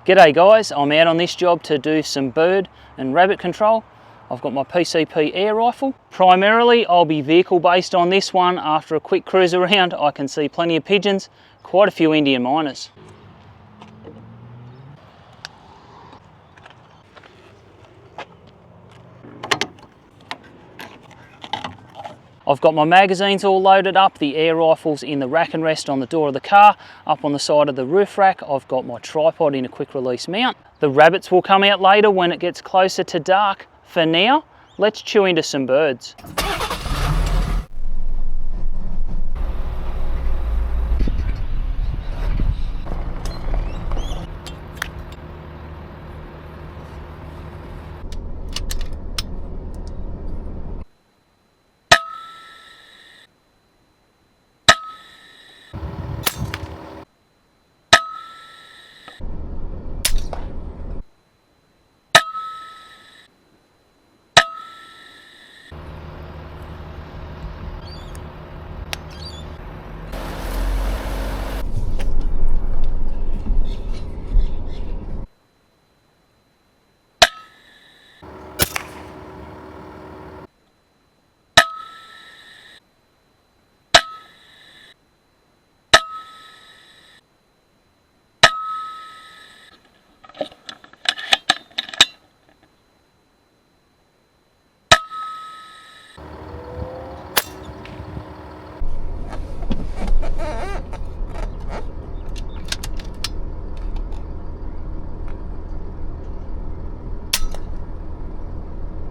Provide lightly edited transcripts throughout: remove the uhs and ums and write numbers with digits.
G'day guys, I'm out on this job to do some bird and rabbit control. I've got my PCP air rifle. Primarily I'll be vehicle based on this one. After a quick cruise around I can see plenty of pigeons, quite a few Indian Mynas. I've got my magazines all loaded up, the air rifle's in the rack and rest on the door of the car. Up on the side of the roof rack I've got my tripod in a quick release mount. The rabbits will come out later when it gets closer to dark. For now, let's chew into some birds.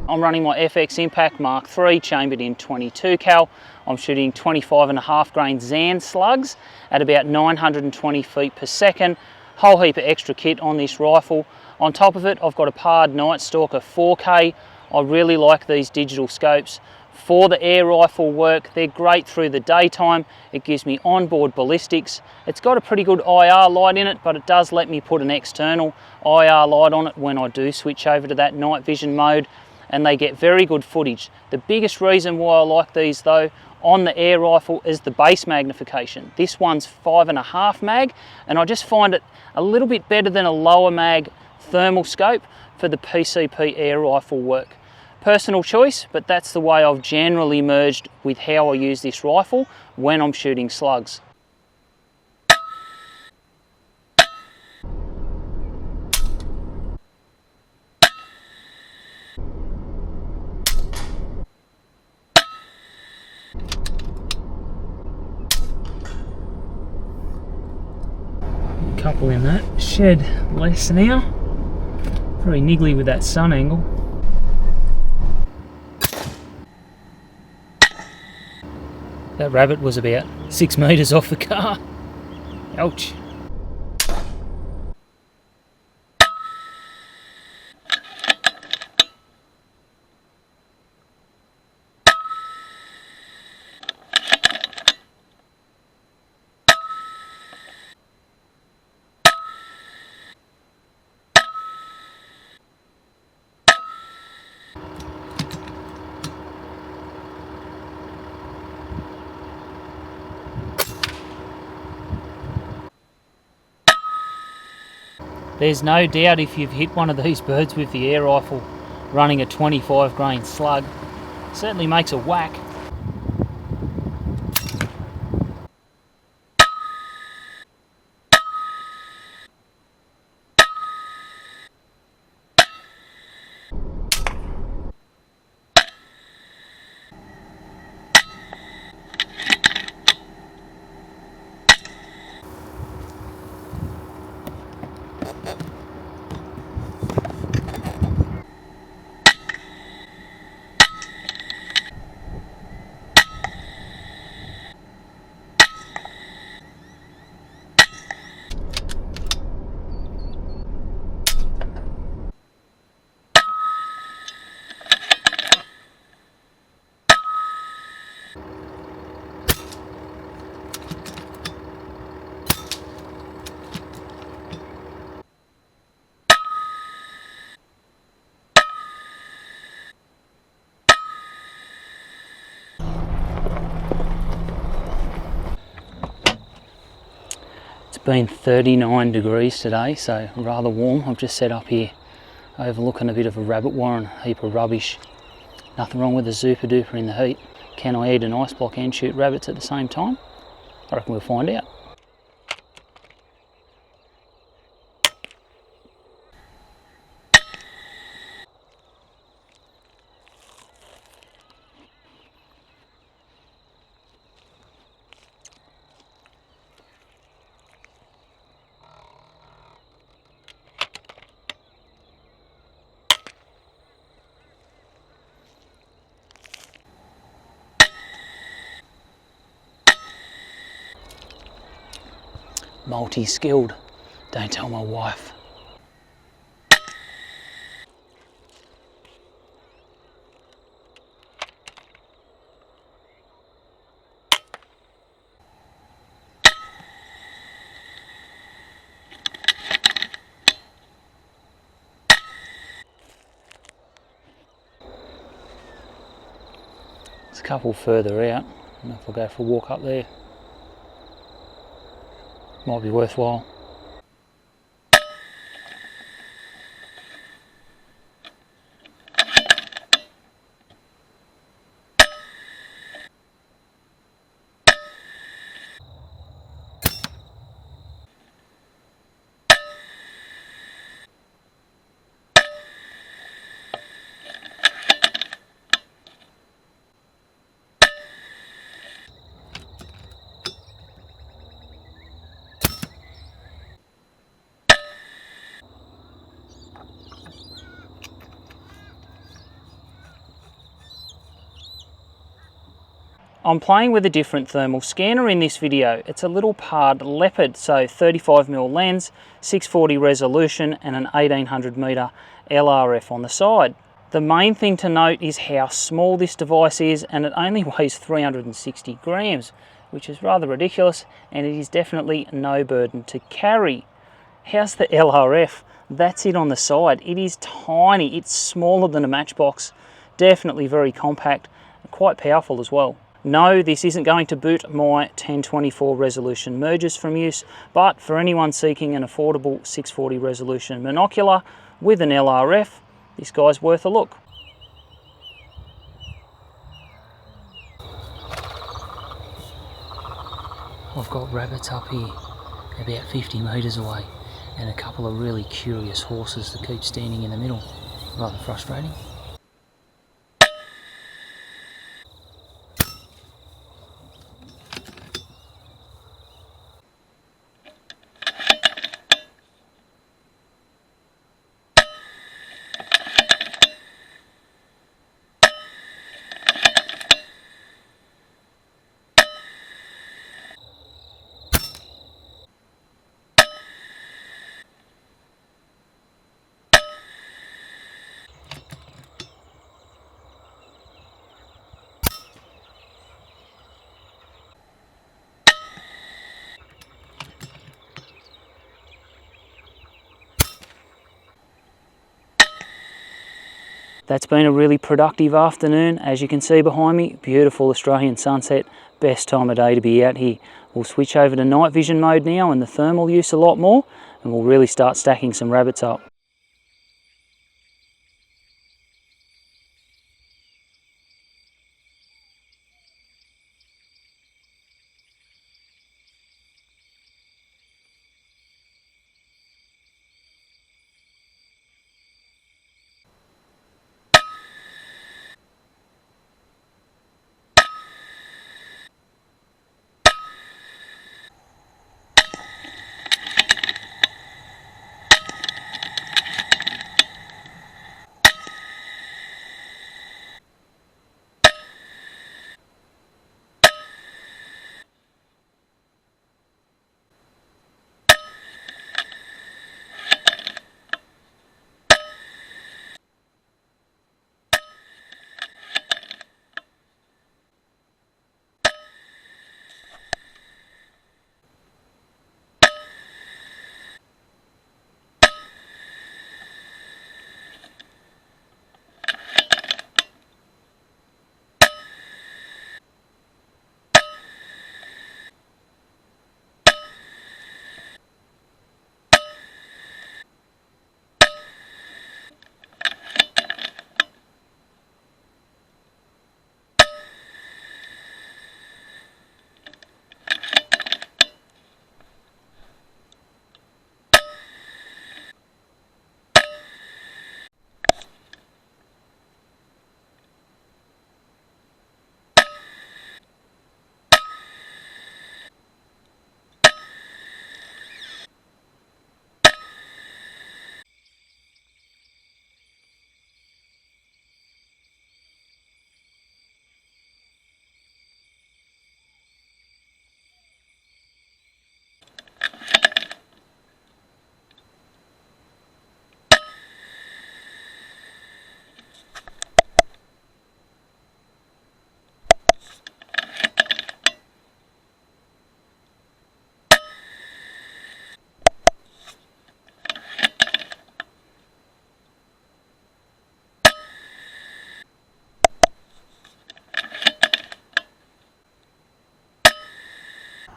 I'm running my FX Impact Mark III chambered in 22 cal. I'm shooting 25.5 grain Zan Slugs at about 920 feet per second. Whole heap of extra kit on this rifle. On top of it I've got a PARD Nightstalker 4K. I really like these digital scopes for the air rifle work. They're great through the daytime. It gives me onboard ballistics. It's got a pretty good IR light in it, but it does let me put an external IR light on it when I do switch over to that night vision mode, and they get very good footage. The biggest reason why I like these though on the air rifle is the base magnification. This one's 5.5 mag, and I just find it a little bit better than a lower mag thermal scope for the PCP air rifle work. Personal choice, but that's the way I've generally merged with how I use this rifle when I'm shooting slugs. Couple in that shed less now. Very niggly with that sun angle. That rabbit was about 6 metres off the car. Ouch. There's no doubt if you've hit one of these birds with the air rifle running a 25 grain slug, it certainly makes a whack. Been 39 degrees today, so rather warm. I've just set up here overlooking a bit of a rabbit warren, a heap of rubbish. Nothing wrong with a super duper in the heat. Can I eat an ice block and shoot rabbits at the same time? I reckon we'll find out. Multi-skilled, don't tell my wife. There's a couple further out. I don't know if I'll go for a walk up there. Might be worthwhile. I'm playing with a different thermal scanner in this video. It's a little PARD Leopard, so 35mm lens, 640 resolution and an 1800 metre LRF on the side. The main thing to note is how small this device is, and it only weighs 360 grams, which is rather ridiculous, and it is definitely no burden to carry. How's the LRF? That's it on the side. It is tiny, it's smaller than a matchbox, definitely very compact, and quite powerful as well. No, this isn't going to boot my 1024 resolution mergers from use, but for anyone seeking an affordable 640 resolution monocular with an LRF, this guy's worth a look. I've got rabbits up here about 50 metres away and a couple of really curious horses that keep standing in the middle. Rather frustrating. That's been a really productive afternoon. As you can see behind me, beautiful Australian sunset. Best time of day to be out here. We'll switch over to night vision mode now and the thermal use a lot more, and we'll really start stacking some rabbits up.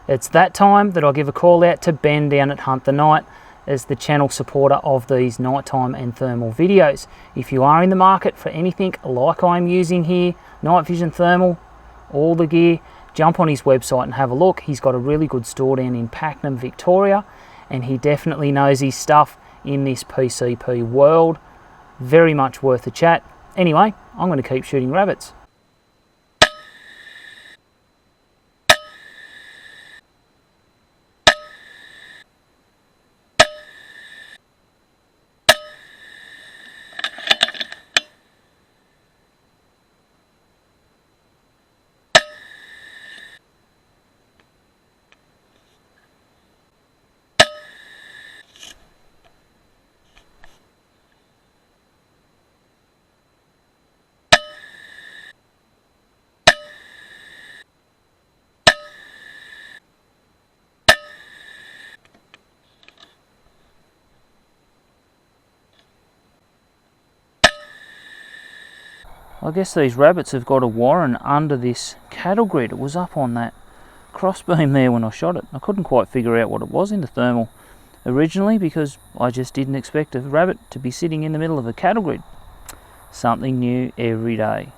It's that time that I give a call out to Ben down at Hunt the Night as the channel supporter of these nighttime and thermal videos. If you are in the market for anything like I'm using here, night vision thermal, all the gear, jump on his website and have a look. He's got a really good store down in Pakenham, Victoria, and he definitely knows his stuff in this PCP world. Very much worth a chat. Anyway, I'm going to keep shooting rabbits. I guess these rabbits have got a warren under this cattle grid. It was up on that crossbeam there when I shot it. I couldn't quite figure out what it was in the thermal originally because I just didn't expect a rabbit to be sitting in the middle of a cattle grid. Something new every day.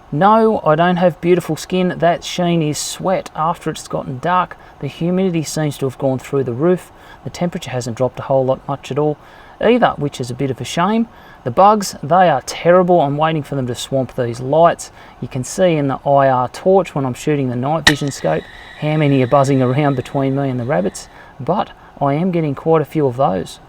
No, I don't have beautiful skin. That sheen is sweat after it's gotten dark. The humidity seems to have gone through the roof. The temperature hasn't dropped a whole lot much at all either, which is a bit of a shame. The bugs, they are terrible. I'm waiting for them to swamp these lights. You can see in the IR torch when I'm shooting the night vision scope how many are buzzing around between me and the rabbits, but I am getting quite a few of those.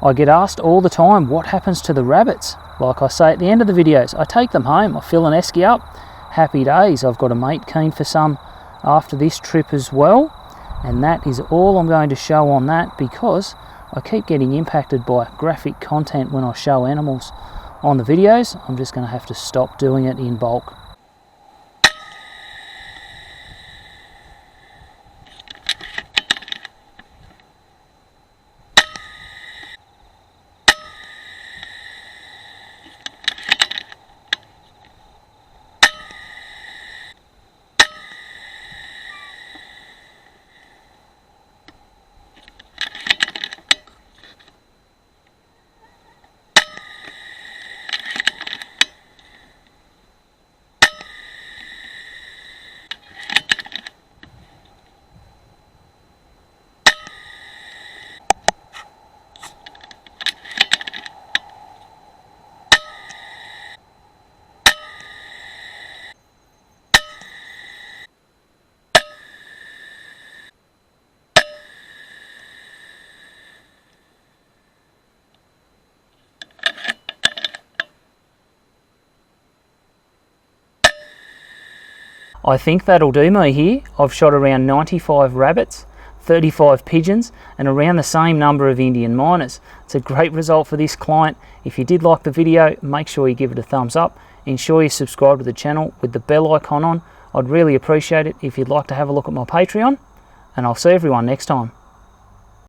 I get asked all the time what happens to the rabbits. Like I say at the end of the videos, I take them home, I fill an esky up, happy days. I've got a mate keen for some after this trip as well, and that is all I'm going to show on that because I keep getting impacted by graphic content when I show animals on the videos. I'm just going to have to stop doing it in bulk. I think that'll do me here. I've shot around 95 rabbits, 35 pigeons, and around the same number of Indian miners. It's a great result for this client. If you did like the video, make sure you give it a thumbs up. Ensure you subscribe to the channel with the bell icon on. I'd really appreciate it if you'd like to have a look at my Patreon, and I'll see everyone next time.